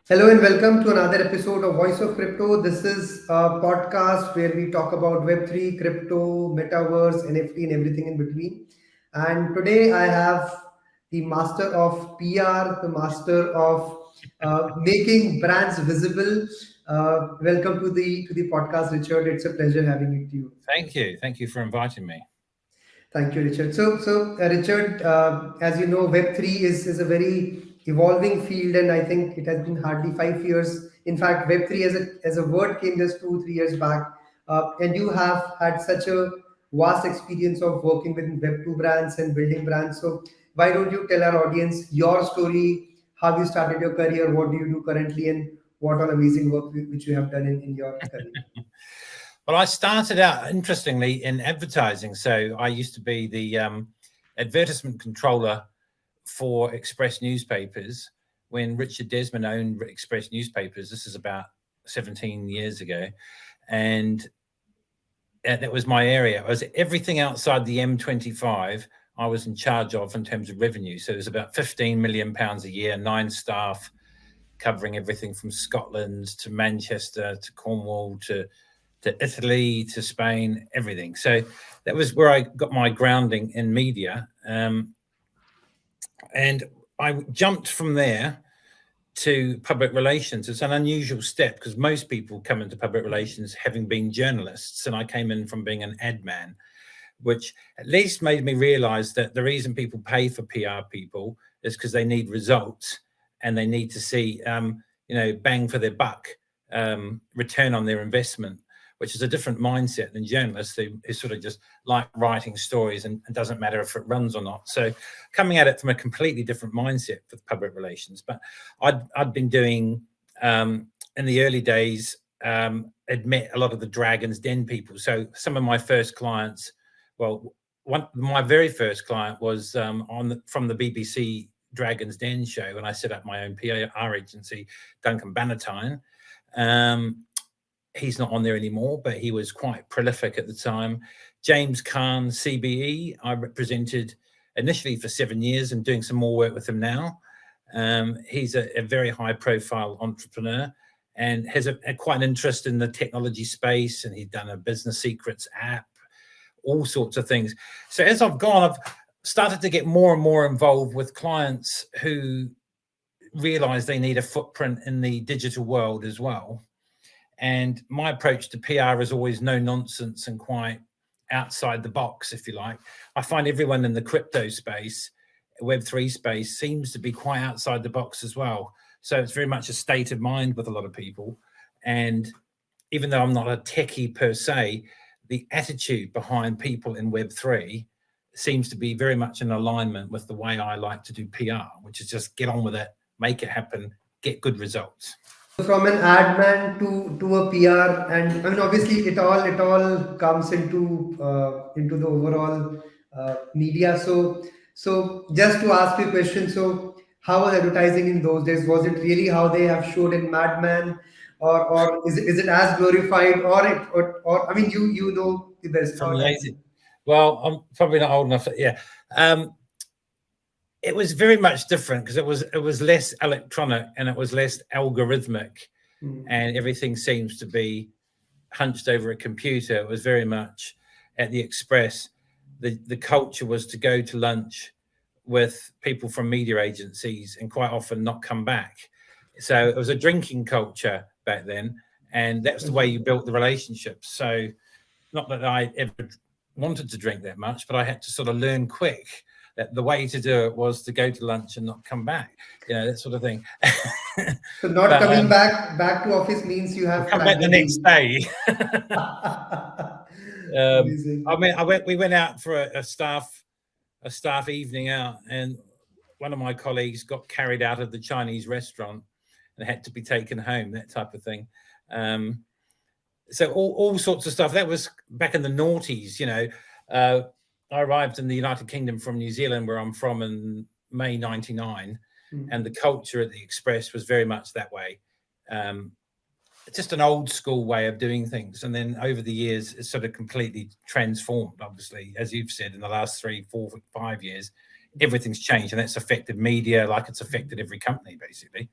Hello and welcome to another episode of Voice of Crypto. This is a podcast where we talk about Web3, crypto, metaverse, NFT, and everything in between. And today I have the master of PR, the master of making brands visible. Welcome to the podcast, Richard. It's a pleasure having you to you. Thank you. Thank you for inviting me. Thank you, Richard. So Richard, as you know, Web3 is a very evolving field, and I think it has been hardly 5 years. In fact, Web3 as a word came just 2 3 years back, and you have had such a vast experience of working with Web2 brands and building brands. So why don't you tell our audience your story, how you started your career, what do you do currently, and what all amazing work which you have done in your career? Well, I started out interestingly in advertising. So I used to be the advertisement controller for Express newspapers when Richard Desmond owned Express newspapers. This is about 17 years ago. And that was my area. It was everything outside the M25 I was in charge of in terms of revenue. So it was about £15 million a year, 9 staff, covering everything from Scotland to Manchester to Cornwall to Italy to Spain, everything. So that was where I got my grounding in media. And I jumped from there to public relations. It's an unusual step because most people come into public relations having been journalists. And I came in from being an ad man, which at least made me realize that the reason people pay for PR people is because they need results and they need to see, bang for their buck, return on their investment, which is a different mindset than journalists who sort of just like writing stories and doesn't matter if it runs or not. So coming at it from a completely different mindset for public relations. But I'd been doing, in the early days, had met a lot of the Dragon's Den people. So some of my first clients, my very first client was from the BBC Dragon's Den show, and I set up my own PR agency, Duncan Bannatyne. He's not on there anymore, but he was quite prolific at the time. James Kahn, CBE, I represented initially for 7 years and doing some more work with him now. He's a very high-profile entrepreneur and has quite an interest in the technology space, and he'd done a business secrets app, all sorts of things. So as I've gone, I've started to get more and more involved with clients who realize they need a footprint in the digital world as well. And my approach to PR is always no nonsense and quite outside the box, if you like. I find everyone in the crypto space, Web3 space, seems to be quite outside the box as well. So it's very much a state of mind with a lot of people. And even though I'm not a techie per se, the attitude behind people in Web3 seems to be very much in alignment with the way I like to do PR, which is just get on with it, make it happen, get good results. From an ad man to a PR, and I mean obviously it all comes into the overall media. So just to ask you a question, so how was advertising in those days? Was it really how they have showed in Mad Men, or is it as glorified, or I mean you know the best how From it the has 80s. been. Well, I'm probably not old enough. Yeah. It was very much different because it was less electronic and it was less algorithmic, Hmm. and everything seems to be hunched over a computer. It was very much at the Express. The culture was to go to lunch with people from media agencies and quite often not come back. So it was a drinking culture back then, and that's the way you built the relationships. So not that I ever wanted to drink that much, but I had to sort of learn quick that the way to do it was to go to lunch and not come back, that sort of thing. So not But coming back to office means you have come back cracked the the next deal. day. Amazing. We went out for a staff evening out, and one of my colleagues got carried out of the Chinese restaurant and had to be taken home, that type of thing. So all sorts of stuff. That was back in the noughties. I arrived in the United Kingdom from New Zealand, where I'm from, in May '99, Hmm. and the culture at the Express was very much that way. just an old school way of doing things. And then over the years, it's sort of completely transformed. Obviously, as you've said, in the last 3, 4, 5 years, everything's changed, and that's affected media like it's affected every company, basically.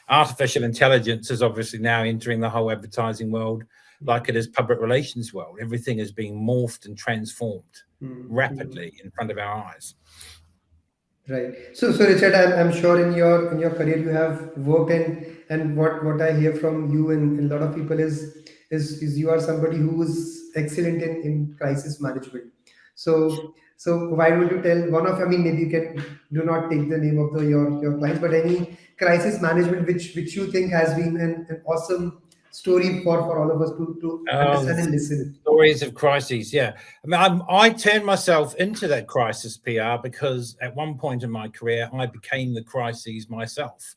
Artificial intelligence is obviously now entering the whole advertising world like it is public relations world. Everything is being morphed and transformed rapidly in front of our eyes. Right. So Richard, I'm sure in your career you have worked, and what I hear from you and a lot of people is you are somebody who is excellent in crisis management. So why would you tell one of, I mean, maybe you can do not take the name of your clients, but any crisis management which you think has been an awesome story for all of us to understand and listen. Stories of crises, yeah. I mean, I turned myself into that crisis PR because at one point in my career, I became the crises myself.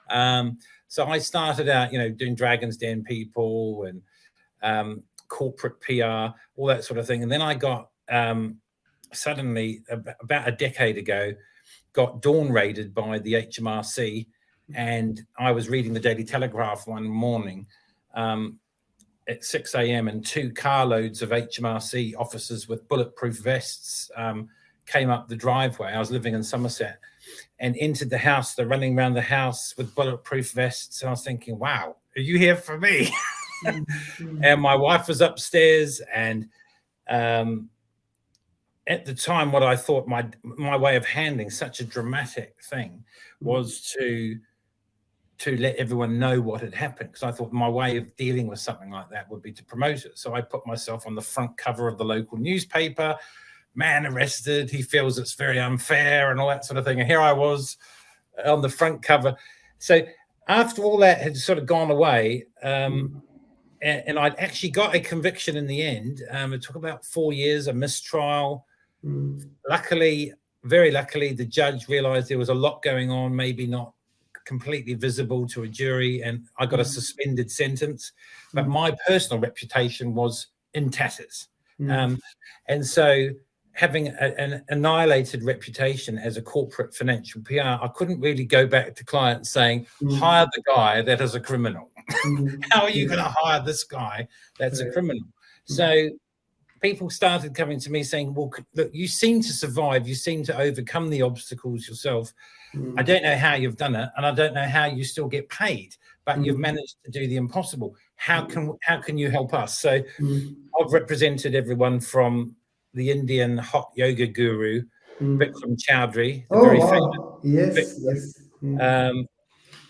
So I started out, doing Dragon's Den people and corporate PR, all that sort of thing. And then I got suddenly, about a decade ago, got dawn raided by the HMRC. And I was reading the Daily Telegraph one morning at 6 a.m. and 2 carloads of HMRC officers with bulletproof vests came up the driveway. I was living in Somerset and entered the house. They're running around the house with bulletproof vests. And I was thinking, wow, are you here for me? And my wife was upstairs. And at the time, what I thought my way of handling such a dramatic thing was to let everyone know what had happened, because I thought my way of dealing with something like that would be to promote it. So I put myself on the front cover of the local newspaper. Man arrested, he feels it's very unfair and all that sort of thing. And here I was on the front cover. So after all that had sort of gone away, and I'd actually got a conviction in the end. It took about 4 years, a mistrial. Luckily, very luckily, the judge realized there was a lot going on, maybe not completely visible to a jury, and I got a suspended sentence, but my personal reputation was in tatters. And so having an annihilated reputation as a corporate financial PR, I couldn't really go back to clients saying, hire the guy that is a criminal. How are you going to hire this guy that's a criminal? So people started coming to me saying, well, look, you seem to survive. You seem to overcome the obstacles yourself. I don't know how you've done it, and I don't know how you still get paid, but you've managed to do the impossible. How can you help us? So I've represented everyone from the Indian hot yoga guru, Vikram Chowdhury, the very famous Vikram.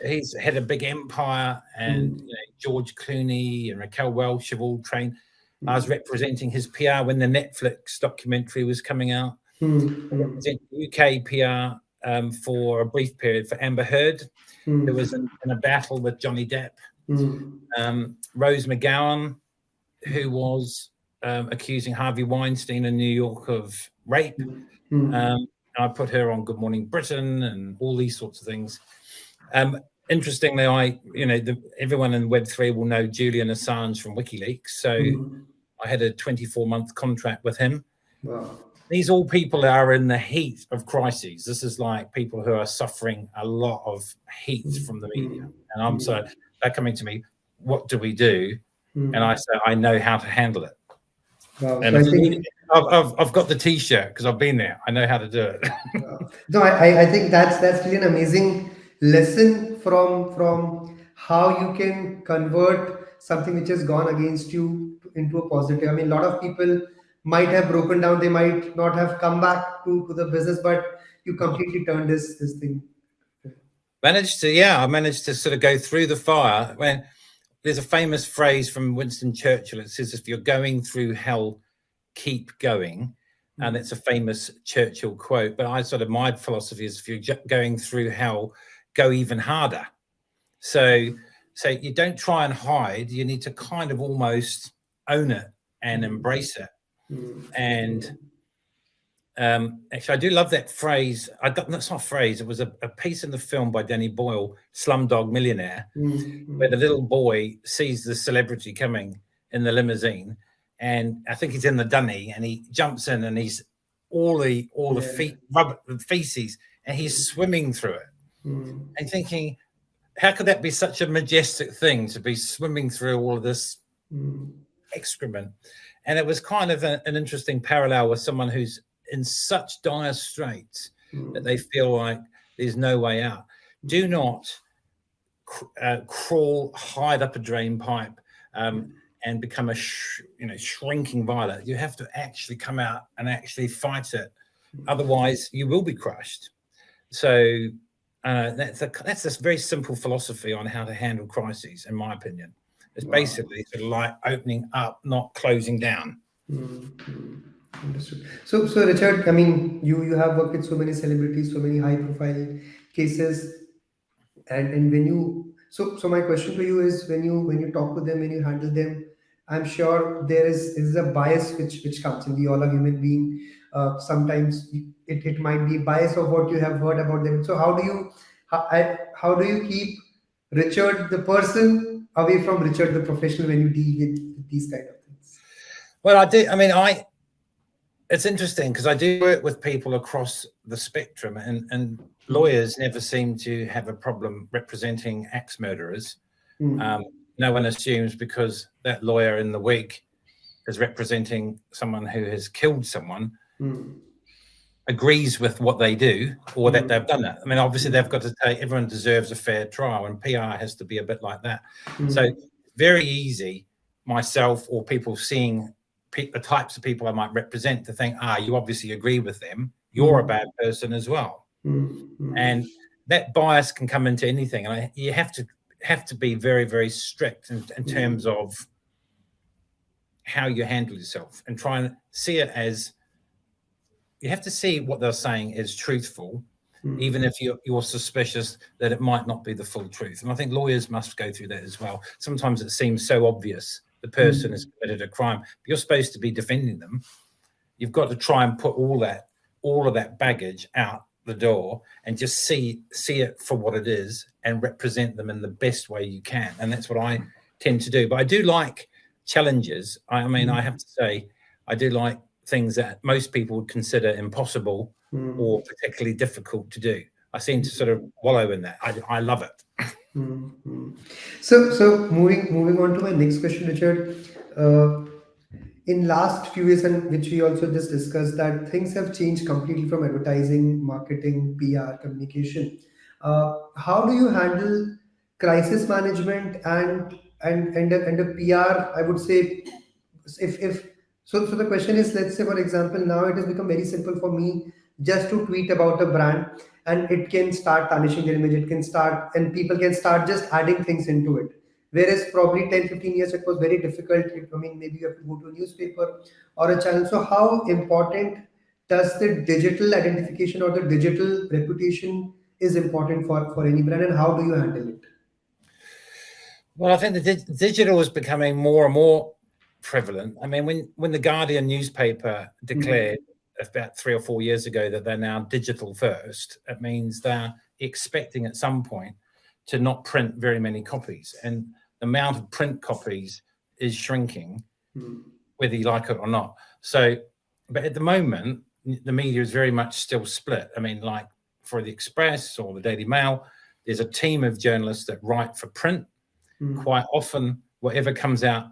He's had a big empire, and George Clooney and Raquel Welch have all trained. I was representing his PR when the Netflix documentary was coming out. I represented UK PR for a brief period for Amber Heard, who was in a battle with Johnny Depp. Rose McGowan, who was accusing Harvey Weinstein in New York of rape. I put her on Good Morning Britain and all these sorts of things. Interestingly, everyone in Web3 will know Julian Assange from WikiLeaks. So I had a 24-month contract with him. Wow. These all people are in the heat of crises. This is like people who are suffering a lot of heat from the media. And they're coming to me, what do we do? And I say, I know how to handle it. Wow. And So I've got the T-shirt because I've been there. I know how to do it. No, I think that's really an amazing lesson from how you can convert something which has gone against you into a positive. I mean, a lot of people might have broken down, they might not have come back to the business, but you completely turned this thing. I managed to sort of go through the fire. When there's a famous phrase from Winston Churchill, it says, if you're going through hell, keep going. And it's a famous Churchill quote, but my philosophy is, if you're going through hell, go even harder. So you don't try and hide, you need to kind of almost own it and embrace it. And actually, I do love that phrase. That's not a phrase. It was a piece in the film by Danny Boyle, Slumdog Millionaire, where the little boy sees the celebrity coming in the limousine, and I think he's in the dunny, and he jumps in, and he's all the feet, rubber, feces, and he's swimming through it, and thinking, how could that be such a majestic thing to be swimming through all of this excrement? And it was kind of an interesting parallel with someone who's in such dire straits that they feel like there's no way out. Do not crawl, hide up a drain pipe, and become a shrinking violet. You have to actually come out and actually fight it. Otherwise, you will be crushed. So that's this very simple philosophy on how to handle crises, in my opinion. It's basically sort of like opening up, not closing down. Understood. So Richard, I mean, you have worked with so many celebrities, so many high profile cases, and when you so my question to you is, when you talk to them, when you handle them, I'm sure there is a bias which comes in. We all are human being. Sometimes it might be bias of what you have heard about them. So how do you keep Richard the person away from Richard the professional when you deal with these kind of things? Well, I do. I mean, it's interesting because I do work with people across the spectrum, and lawyers never seem to have a problem representing axe murderers. No one assumes because that lawyer in the wig is representing someone who has killed someone, agrees with what they do, or that they've done it. I mean, obviously they've got to say everyone deserves a fair trial, and PR has to be a bit like that. So very easy, myself or people seeing the types of people I might represent, to think, you obviously agree with them. You're a bad person as well. And that bias can come into anything. And you have to be very, very strict in terms of how you handle yourself, and try and see it as, you have to see what they're saying as truthful, even if you're suspicious that it might not be the full truth. And I think lawyers must go through that as well. Sometimes it seems so obvious the person has committed a crime, but you're supposed to be defending them. You've got to try and put all of that baggage out the door and just see it for what it is and represent them in the best way you can. And that's what I tend to do. But I do like challenges. I mean, I have to say, I do like things that most people would consider impossible or particularly difficult to do. I seem to sort of wallow in that. I love it. So moving on to my next question, Richard. In last few years, and which we also just discussed, that things have changed completely from advertising, marketing, PR, communication. How do you handle crisis management and a PR? I would say, if so the question is, let's say for example, now it has become very simple for me just to tweet about a brand, and it can start tarnishing their image. It can start, and people can start just adding things into it. Whereas probably 10-15 years it was very difficult. I mean, maybe you have to go to a newspaper or a channel. So how important does the digital identification or the digital reputation is important for any brand, and how do you handle it? Well, I think the digital is becoming more and more prevalent. I mean, when the Guardian newspaper declared about 3 or 4 years ago that they're now digital first, it means they're expecting at some point to not print very many copies, and the amount of print copies is shrinking, whether you like it or not. So, but at the moment, the media is very much still split. I mean, like for the Express or the Daily Mail, there's a team of journalists that write for print. Quite often, whatever comes out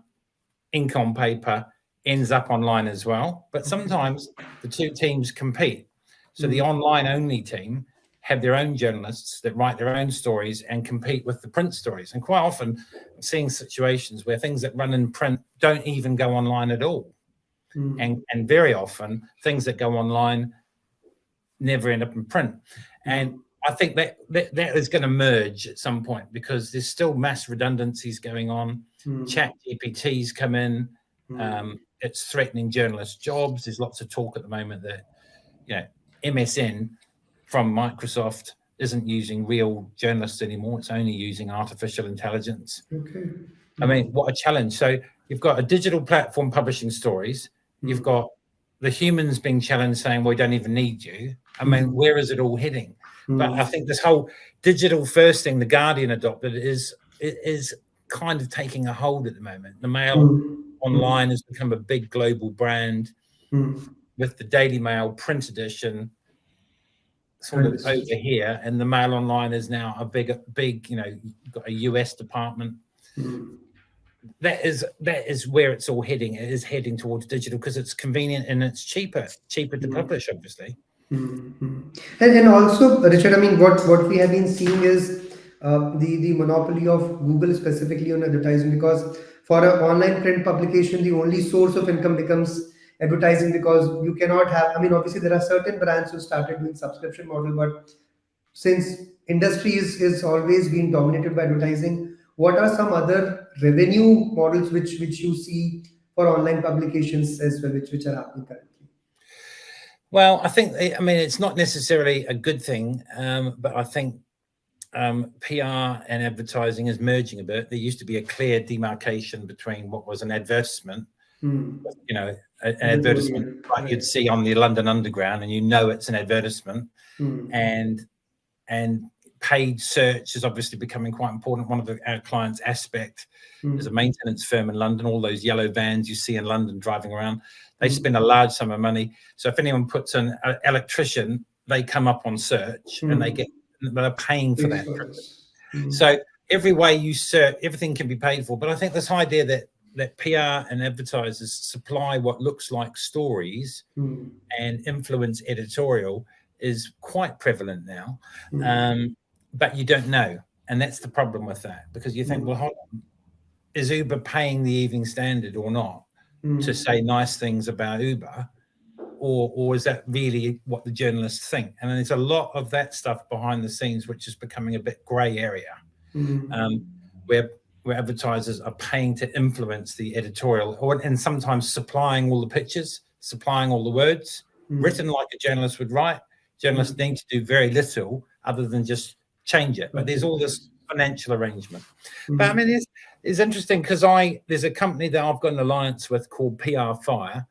ink on paper ends up online as well. But sometimes the two teams compete. So the online only team have their own journalists that write their own stories and compete with the print stories. And quite often I'm seeing situations where things that run in print don't even go online at all. And very often things that go online never end up in print. And I think that is going to merge at some point, because there's still mass redundancies going on. Chat GPTs come in. It's threatening journalists' jobs. There's lots of talk at the moment that, MSN from Microsoft isn't using real journalists anymore. It's only using artificial intelligence. Okay. I mean, what a challenge. So you've got a digital platform publishing stories. You've got the humans being challenged, saying, we don't even need you. I mean, where is it all heading? But I think this whole digital first thing the Guardian adopted is kind of taking a hold at the moment. The Mail online has become a big global brand, with the Daily Mail print edition sort of over here, and the Mail Online is now a big, you've got a US department. That is where it's all heading. It is heading towards digital because it's convenient and it's cheaper to publish, obviously. And also, Richard, I mean, what we have been seeing is the monopoly of Google specifically on advertising, because for an online print publication, the only source of income becomes advertising, because you cannot have, I mean, obviously there are certain brands who started doing subscription model, but since industry is always been dominated by advertising, what are some other revenue models which you see for online publications as well, which are happening currently? Well, I think, I mean, it's not necessarily a good thing, but I think PR and advertising is merging a bit. There used to be a clear demarcation between what was an advertisement, an advertisement like you'd see on the London Underground, and it's an advertisement, and paid search is obviously becoming quite important. One of our clients, Aspect, is a maintenance firm in London. All those yellow vans you see in London driving around, they spend a large sum of money. So if anyone puts an electrician, they come up on search, and they're paying for that. So every way you search, everything can be paid for. But I think this idea that PR and advertisers supply what looks like stories and influence editorial is quite prevalent now. But you don't know. And that's the problem with that, because you think, well, hold on, is Uber paying the Evening Standard or not to say nice things about Uber? Or is that really what the journalists think? And there's a lot of that stuff behind the scenes, which is becoming a bit grey area, where advertisers are paying to influence the editorial, and sometimes supplying all the pictures, supplying all the words, written like a journalist would write. Journalists need to do very little other than just change it. But there's all this financial arrangement. But I mean, it's interesting because there's a company that I've got an alliance with called PR Fire.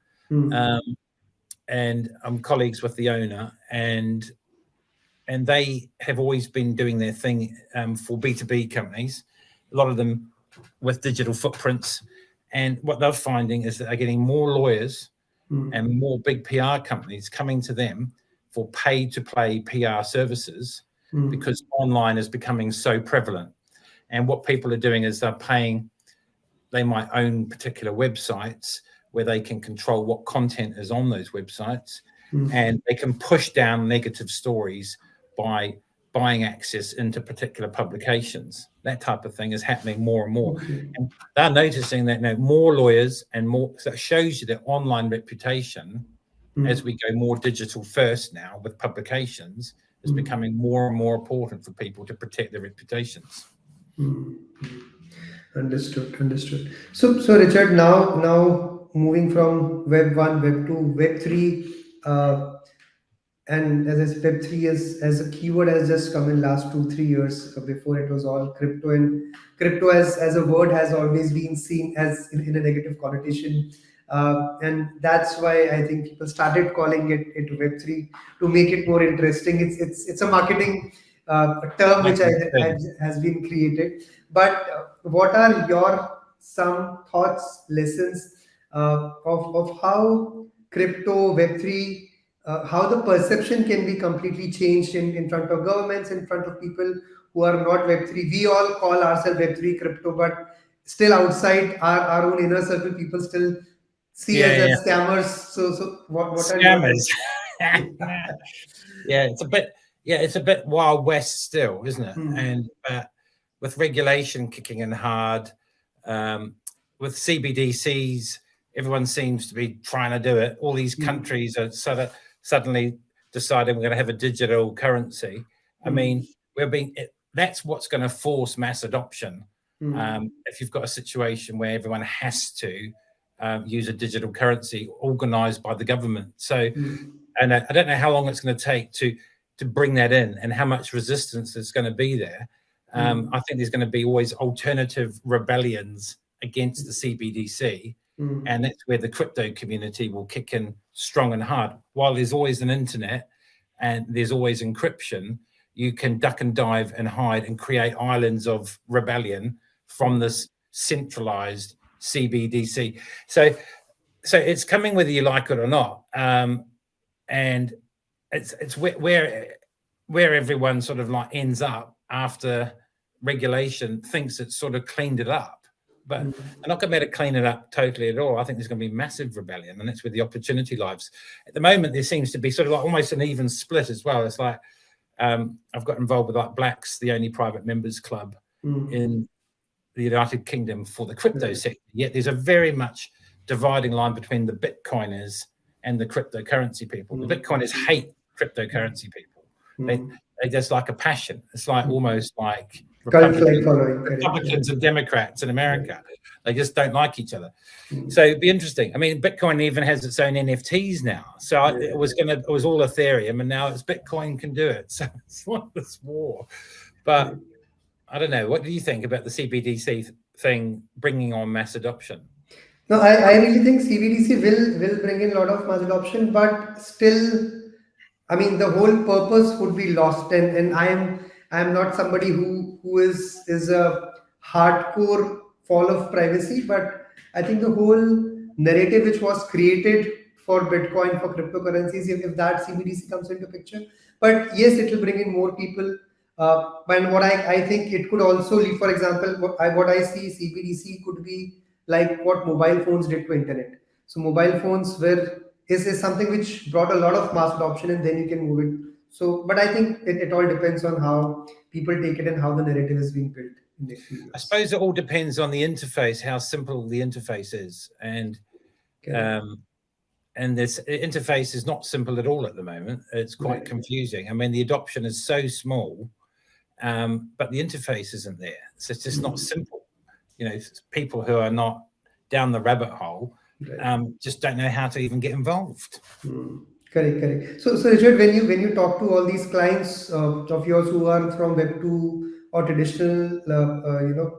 And I'm colleagues with the owner, and they have always been doing their thing for B2B companies, a lot of them with digital footprints. And what they're finding is that they're getting more lawyers and more big PR companies coming to them for pay-to-play PR services because online is becoming so prevalent. And what people are doing is they might own particular websites where they can control what content is on those websites, and they can push down negative stories by buying access into particular publications. That type of thing is happening more and more. And they're noticing that more lawyers and more, so that shows you that online reputation, as we go more digital first now with publications, is becoming more and more important for people to protect their reputations. Understood. So Richard, now moving from Web 1, Web 2, Web 3, and as I said, Web 3 as a keyword has just come in last 2-3 years. Before it was all crypto, and crypto as a word has always been seen as in a negative connotation. And that's why I think people started calling it Web 3 to make it more interesting. It's a marketing term which has been created. But what are your some thoughts, lessons of how crypto, Web 3, how the perception can be completely changed in front of governments, in front of people who are not Web 3? We all call ourselves Web 3 crypto, but still outside our own inner circle, people still see us as scammers. So what scammers? It's a bit Wild West still, isn't it? And with regulation kicking in hard, with CBDCs, everyone seems to be trying to do it. All these countries are suddenly deciding we're going to have a digital currency. I mean, that's what's going to force mass adoption. If you've got a situation where everyone has to use a digital currency organized by the government. So, and I don't know how long it's going to take to bring that in and how much resistance there's going to be there. I think there's going to be always alternative rebellions against the CBDC. And that's where the crypto community will kick in strong and hard. While there's always an internet and there's always encryption, you can duck and dive and hide and create islands of rebellion from this centralized CBDC. So it's coming whether you like it or not. And it's where where everyone sort of like ends up after regulation thinks it's sort of cleaned it up. But I'm not going to be able to clean it up totally at all. I think there's going to be massive rebellion, and that's where the opportunity lies. At the moment, there seems to be sort of like almost an even split as well. It's like I've got involved with like Black's, the only private members club in the United Kingdom for the crypto sector. Yet there's a very much dividing line between the Bitcoiners and the cryptocurrency people. The Bitcoiners hate cryptocurrency people. They just like a passion. It's like almost like Republicans and Democrats in America. They just don't like each other. So it'd be interesting. I mean, Bitcoin even has its own NFTs now. So it was all Ethereum, and now it's Bitcoin can do it. So it's like this war. But I don't know. What do you think about the CBDC thing bringing on mass adoption? No, I really think CBDC will bring in a lot of mass adoption, but still, I mean, the whole purpose would be lost. And I am not somebody who is a hardcore fall of privacy, but I think the whole narrative which was created for Bitcoin, for cryptocurrencies, if that CBDC comes into picture, but yes, it will bring in more people. And what I think it could also lead, for example, what I see CBDC could be like what mobile phones did to internet. So mobile phones is something which brought a lot of mass adoption, and then you can move it. So, but I think it all depends on how people take it and how the narrative is being built in the next few years. I suppose it all depends on the interface, how simple the interface is, and this interface is not simple at all at the moment. It's quite confusing. I mean, the adoption is so small, but the interface isn't there. So it's just not simple. You know, people who are not down the rabbit hole just don't know how to even get involved. Correct. So Richard, when you talk to all these clients of yours who are from Web2 or traditional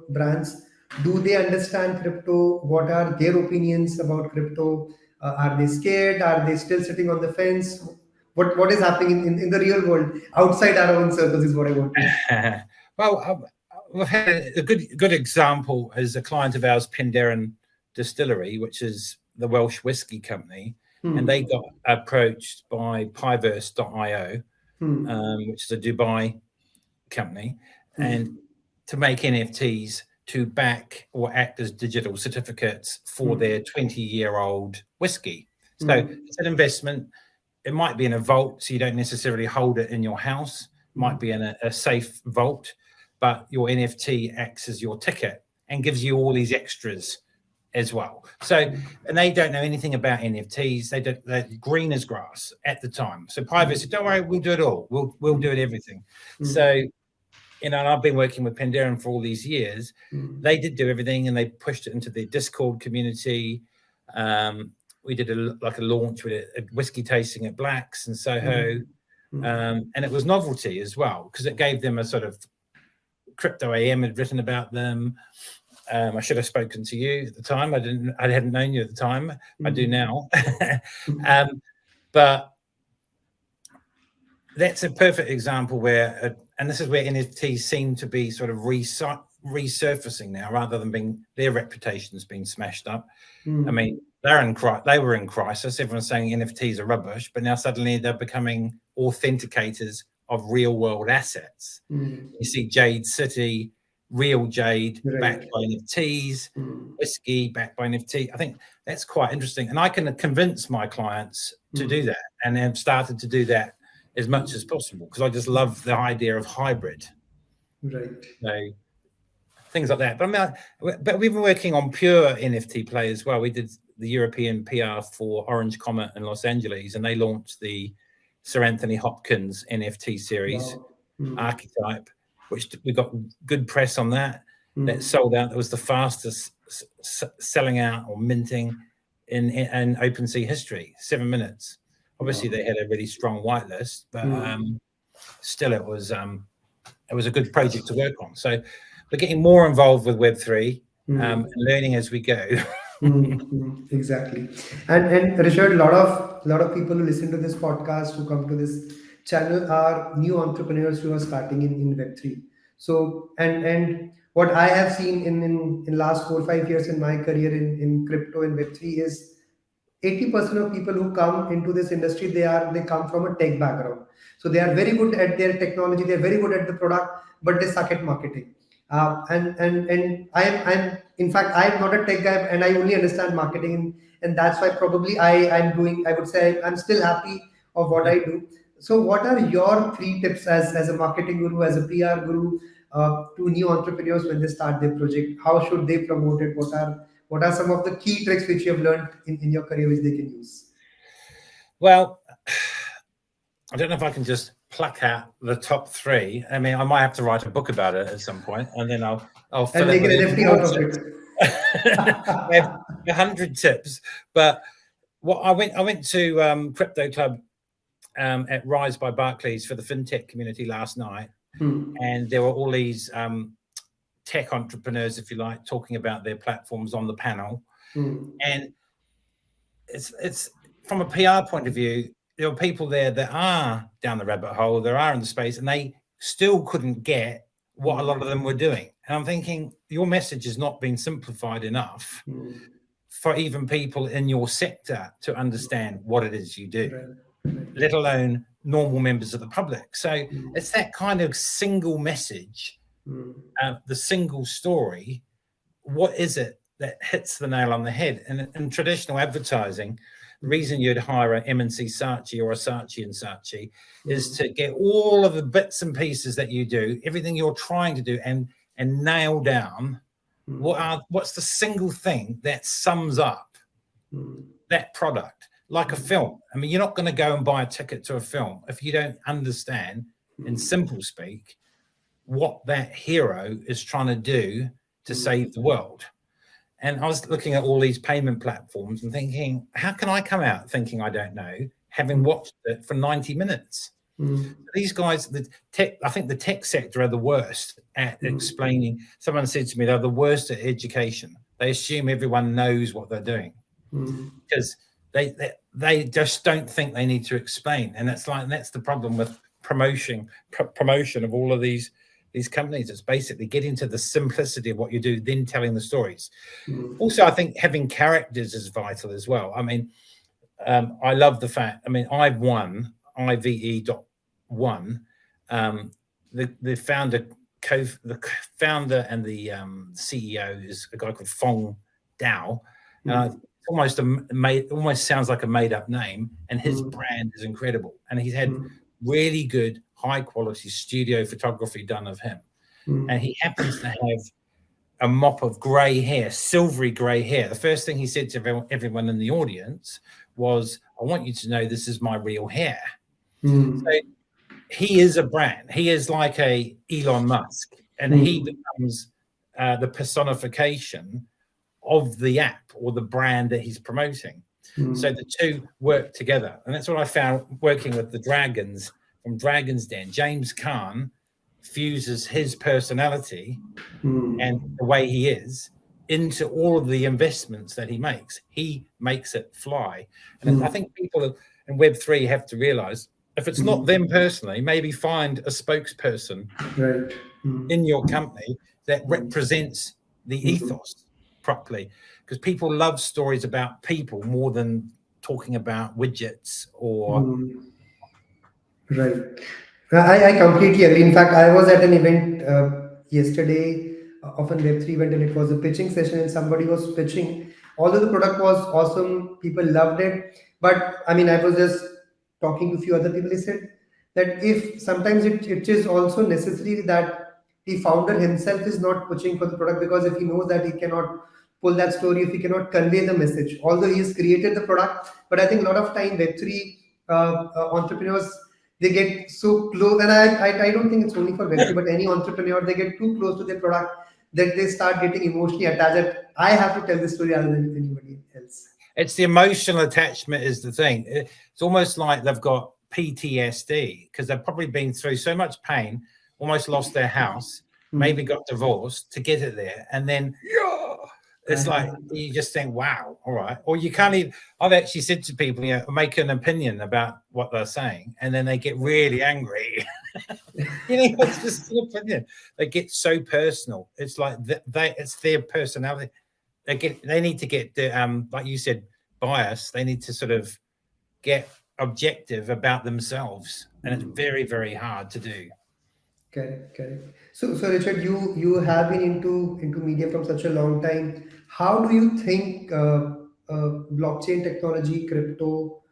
brands, do they understand crypto? What are their opinions about crypto? Are they scared? Are they still sitting on the fence? What is happening in the real world outside our own circles is what I want to. Well, we've had a good example is a client of ours, Penderyn Distillery, which is the Welsh whiskey company, and they got approached by Piverse.io, which is a Dubai company, and to make NFTs to back or act as digital certificates for their 20-year-old whiskey. So it's an investment. It might be in a vault, so you don't necessarily hold it in your house. It might be in a safe vault, but your NFT acts as your ticket and gives you all these extras as well. So, and they don't know anything about NFTs. They're green as grass at the time. So Private said, "Don't worry, we'll do it all. We'll do it everything." So, you know, and I've been working with Penderyn for all these years. They did do everything, and they pushed it into their Discord community. We did a launch with a whiskey tasting at Black's in Soho, and it was novelty as well because it gave them a sort of Crypto AM had written about them. I should have spoken to you at the time. I hadn't known you at the time. I do now. But that's a perfect example where, and this is where NFTs seem to be sort of resurfacing now, rather than their reputation's been smashed up. I mean, they were in crisis. Everyone's saying NFTs are rubbish, but now suddenly they're becoming authenticators of real world assets. You see Jade City, real jade backed by NFTs, whiskey backed by NFT. I think that's quite interesting. And I can convince my clients to do that, and have started to do that as much as possible because I just love the idea of hybrid. So things like that. But we've been working on pure NFT play as well. We did the European PR for Orange Comet in Los Angeles, and they launched the Sir Anthony Hopkins NFT series, Archetype, which we got good press on that. That sold out. It was the fastest selling out or minting in OpenSea history, 7 minutes. Obviously, they had a really strong whitelist, but still, it was a good project to work on. So we're getting more involved with Web3 and learning as we go. Exactly. And Richard, a lot of people who listen to this podcast, who come to this channel, are new entrepreneurs who are starting in Web3. So and what I have seen in last 4 or 5 years in my career in crypto and Web3 is 80% of people who come into this industry, they come from a tech background. So they are very good at their technology, they're very good at the product, but they suck at marketing. And I'm in fact, I'm not a tech guy, and I only understand marketing, and that's why probably I would say I'm still happy of what I do. So what are your three tips as a marketing guru, as a PR guru, to new entrepreneurs when they start their project? How should they promote it? What are some of the key tricks which you have learned in your career which they can use? Well, I don't know if I can just pluck out the top three. I mean, I might have to write a book about it at some point, and then I'll And fill it make an with even NFT more out of tips. it. I have 100 tips, but what I went to Crypto Club at Rise by Barclays for the fintech community last night, and there were all these tech entrepreneurs, if you like, talking about their platforms on the panel. And it's from a PR point of view, there are people there that are down the rabbit hole, there are in the space, and they still couldn't get what a lot of them were doing. And I'm thinking, your message has not been simplified enough for even people in your sector to understand what it is you do, let alone normal members of the public. So it's that kind of single message, the single story. What is it that hits the nail on the head? And in traditional advertising, the reason you'd hire an M&C Saatchi or a Saatchi and Saatchi is to get all of the bits and pieces that you do, everything you're trying to do, and nail down what's the single thing that sums up that product. Like a film. I mean, you're not going to go and buy a ticket to a film if you don't understand, in simple speak, what that hero is trying to do to save the world. And I was looking at all these payment platforms and thinking, how can I come out thinking I don't know, having watched it for 90 minutes? These guys, I think the tech sector are the worst at explaining. Someone said to me, they're the worst at education. They assume everyone knows what they're doing because they just don't think they need to explain. And that's the problem with promotion of all of these companies. It's basically getting to the simplicity of what you do, then telling the stories. Also, I think having characters is vital as well. I mean, I love the fact, I mean, I've won IVE.1. The founder and the CEO is a guy called Fong Dao. And almost sounds like a made-up name, and his brand is incredible. And he's had really good, high-quality studio photography done of him. And he happens to have a mop of grey hair, silvery grey hair. The first thing he said to everyone in the audience was, I want you to know this is my real hair. So he is a brand. He is like a Elon Musk, and he becomes the personification of the app or the brand that he's promoting. So the two work together. And that's what I found working with the Dragons from Dragon's Den. James Caan fuses his personality and the way he is into all of the investments that he makes. He makes it fly. And I think people in Web3 have to realize, if it's not them personally, maybe find a spokesperson in your company that represents the ethos properly, because people love stories about people more than talking about widgets or I completely agree. In fact, I was at an event yesterday of a Web3 event, and it was a pitching session, and somebody was pitching. Although the product was awesome, people loved it. But I mean, I was just talking to a few other people. He said that if sometimes it is also necessary that the founder himself is not pushing for the product, because if he knows that he cannot pull that story, if he cannot convey the message, although he has created the product. But I think a lot of time Web3 entrepreneurs, they get so close, and I don't think it's only for Web3, but any entrepreneur, they get too close to their product that they start getting emotionally attached. That I have to tell this story other than anybody else. It's the emotional attachment is the thing. It's almost like they've got PTSD because they've probably been through so much pain, almost lost their house, maybe got divorced to get it there, and then it's like you just think, wow, all right. Or you can't even. I've actually said to people, you know, make an opinion about what they're saying, and then they get really angry. You know, it's just an opinion. They get so personal. It's like it's their personality. They need to get like you said, bias. They need to sort of get objective about themselves, and it's very, very hard to do. Correct, correct. So Richard, you have been into media from such a long time. How do you think blockchain technology, crypto,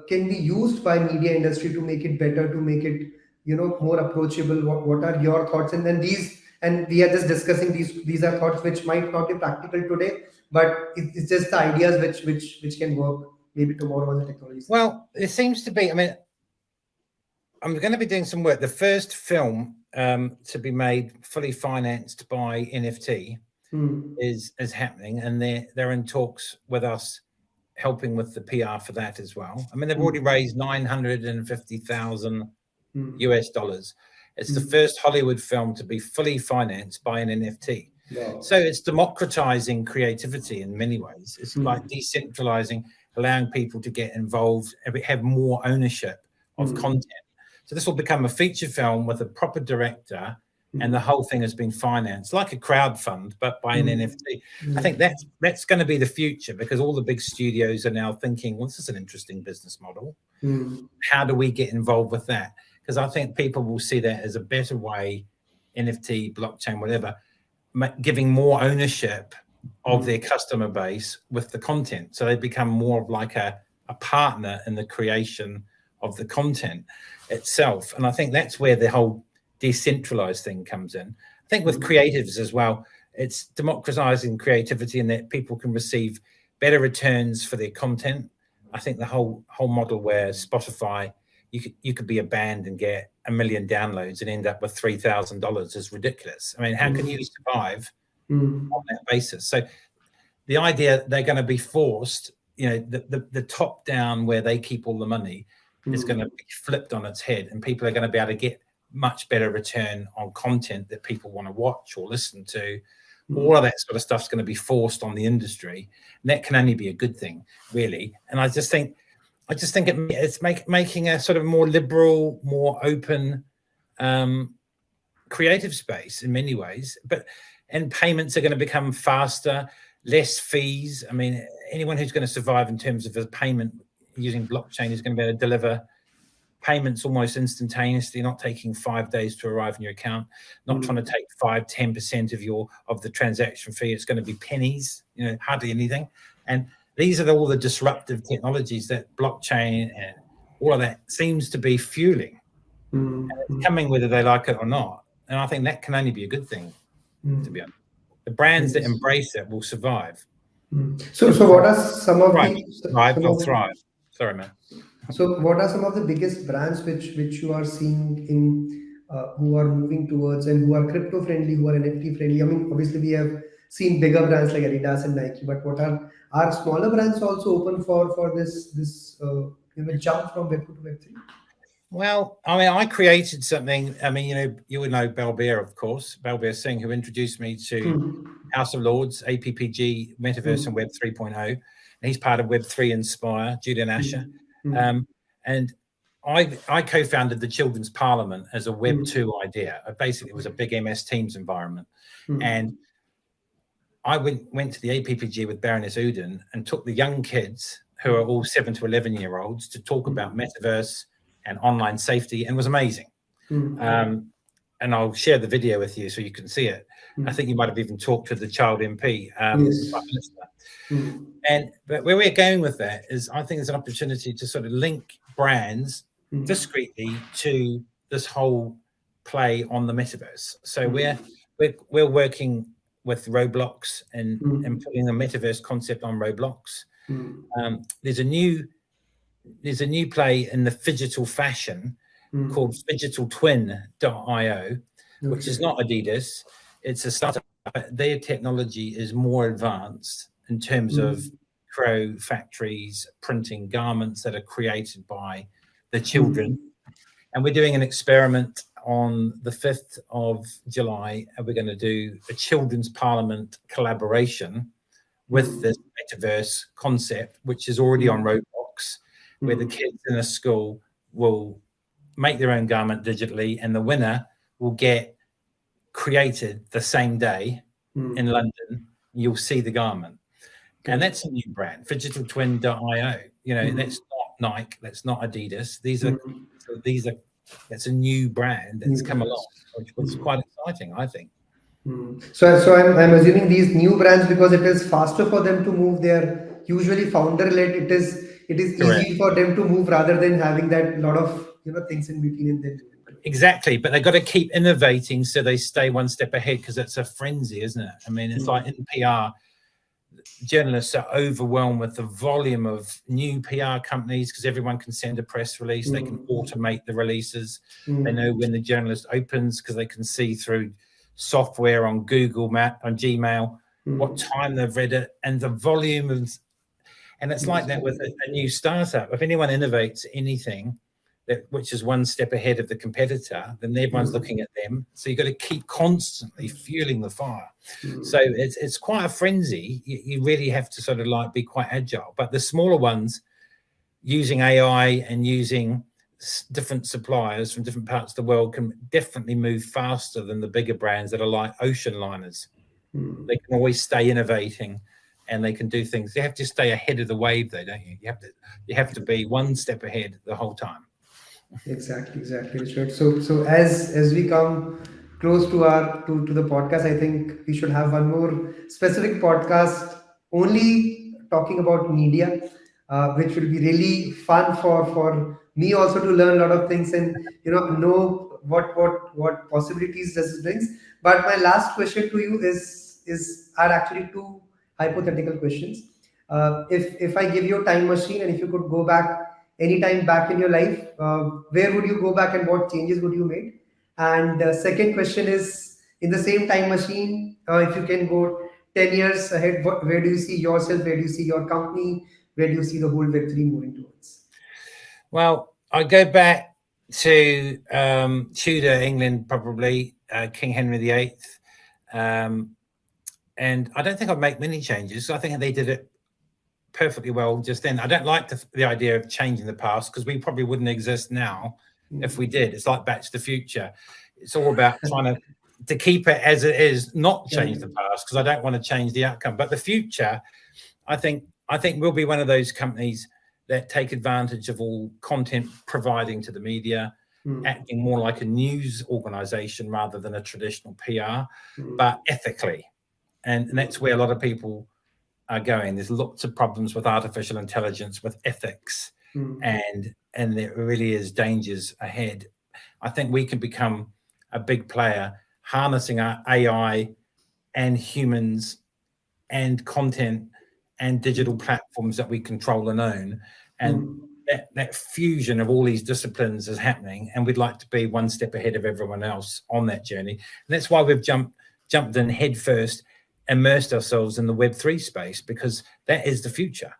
can be used by media industry to make it better, to make it more approachable? What are your thoughts? And then and we are just discussing these are thoughts which might not be practical today, but it's just the ideas which can work maybe tomorrow on the technology. Well, it seems to be. I mean, I'm going to be doing some work. The first film to be made fully financed by NFT is happening, and they're in talks with us, helping with the PR for that as well. I mean, they've already raised $950,000 US dollars. It's the first Hollywood film to be fully financed by an NFT. Wow. So it's democratizing creativity in many ways. It's like decentralizing, allowing people to get involved and have more ownership of content. So this will become a feature film with a proper director, and the whole thing has been financed like a crowd fund, but by an NFT. I think that's going to be the future, because all the big studios are now thinking, well, this is an interesting business model. How do we get involved with that? Because I think people will see that as a better way, NFT, blockchain, whatever, giving more ownership of their customer base with the content. So they become more of like a partner in the creation of the content itself. And I think that's where the whole decentralized thing comes in. I think with creatives as well, it's democratizing creativity, and that people can receive better returns for their content. I think the whole model where Spotify, you could be a band and get 1 million downloads and end up with $3,000 is ridiculous. I mean, how can you survive on that basis? So the idea they're going to be forced, the top down where they keep all the money is going to be flipped on its head, and people are going to be able to get much better return on content that people want to watch or listen to. All of that sort of stuff is going to be forced on the industry, and that can only be a good thing, really. And I just think it's making a sort of more liberal, more open, creative space in many ways. And payments are going to become faster, less fees. I mean, anyone who's going to survive in terms of a payment using blockchain is going to be able to deliver payments almost instantaneously, not taking 5 days to arrive in your account, not trying to take 5-10% of the transaction fee. It's going to be pennies, hardly anything. And these are all the disruptive technologies that blockchain and all of that seems to be fueling. And it's coming whether they like it or not. And I think that can only be a good thing, to be honest. The brands that embrace it will survive. So what are some of they'll thrive. Sorry, man. So what are some of the biggest brands which you are seeing in who are moving towards and who are crypto friendly, who are NFT friendly? I mean, obviously we have seen bigger brands like Adidas and Nike, but what are smaller brands also open for this jump from Web 2 to Web 3? Well, I mean, I created something. I mean, you would know Balbir, of course, Balbir Singh, who introduced me to House of Lords, APPG, Metaverse, and Web 3.0. And he's part of Web 3 Inspire, Julian Asher. And I co-founded the Children's Parliament as a Web 2 idea. Basically, it was a big MS Teams environment. And I went to the APPG with Baroness Uden and took the young kids, who are all 7 to 11-year-olds, to talk about Metaverse and online safety, and was amazing. And I'll share the video with you so you can see it. I think you might have even talked to the child MP. But where we're going with that is, I think there's an opportunity to sort of link brands discreetly to this whole play on the metaverse. So we're working with Roblox and putting the metaverse concept on Roblox. There's a new play in the phygital fashion called phygitaltwin.io, which is not Adidas. It's a startup. Their technology is more advanced in terms of crow factories printing garments that are created by the children. And we're doing an experiment on the 5th of July, and we're going to do a Children's Parliament collaboration with this metaverse concept, which is already on Roblox, where the kids in a school will make their own garment digitally, and the winner will get created the same day in London. You'll see the garment. And that's a new brand, digitaltwin.io. You know, that's not Nike, that's not Adidas. That's a new brand that's come along, which was quite exciting, I think. So I'm assuming these new brands, because it is faster for them to move. They're usually founder led. It is Correct. easy for them to move rather than having that lot of things in between and then moving to it. Exactly, but they've got to keep innovating so they stay one step ahead, because it's a frenzy, isn't it? I mean, it's like in PR, journalists are overwhelmed with the volume of new PR companies, because everyone can send a press release. They can automate the releases. They know when the journalist opens, because they can see through software on Google Map, on Gmail, what time they've read it, and the volume of, and it's like that with a new startup. If anyone innovates anything which is one step ahead of the competitor, then everyone's looking at them. So you've got to keep constantly fueling the fire. So it's quite a frenzy. You really have to sort of like be quite agile. But the smaller ones, using AI and using different suppliers from different parts of the world, can definitely move faster than the bigger brands that are like ocean liners. They can always stay innovating, and they can do things. You have to stay ahead of the wave, though, don't you? You have to be one step ahead the whole time. Exactly, Richard. So as we come close to the podcast, I think we should have one more specific podcast only talking about media, which will be really fun for me also to learn a lot of things and know what possibilities this brings. But my last question to you are actually two hypothetical questions. If I give you a time machine, and if you could go back anytime back in your life, where would you go back and what changes would you make? And the second question is, in the same time machine, if you can go 10 years ahead, where do you see yourself? Where do you see your company? Where do you see the whole Web3 moving towards? Well, I go back to Tudor England, probably King Henry VIII. And I don't think I'd make many changes. I think they did it perfectly well just then. I don't like the idea of changing the past, because we probably wouldn't exist now if we did. It's like Back to the Future. It's all about trying to keep it as it is, not change the past, because I don't want to change the outcome. But the future, I think we'll be one of those companies that take advantage of all content providing to the media, acting more like a news organization rather than a traditional PR, but ethically. And that's where a lot of people are going. There's lots of problems with artificial intelligence, with ethics, and there really is dangers ahead. I think we can become a big player, harnessing our AI and humans and content and digital platforms that we control and own, and that fusion of all these disciplines is happening, and we'd like to be one step ahead of everyone else on that journey. And that's why we've jumped in head first, immersed ourselves in the Web3 space, because that is the future.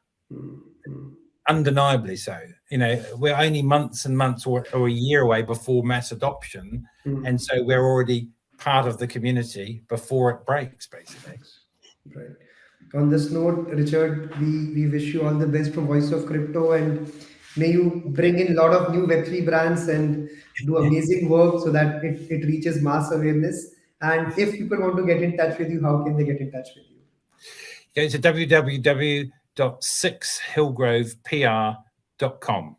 Undeniably so. We're only months and months or a year away before mass adoption, and so we're already part of the community before it breaks, basically. Right. On this note, Richard, we wish you all the best from Voice of Crypto, and may you bring in a lot of new Web3 brands and do amazing work so that it reaches mass awareness. And if people want to get in touch with you, how can they get in touch with you? Go to www.6hillgrovepr.com.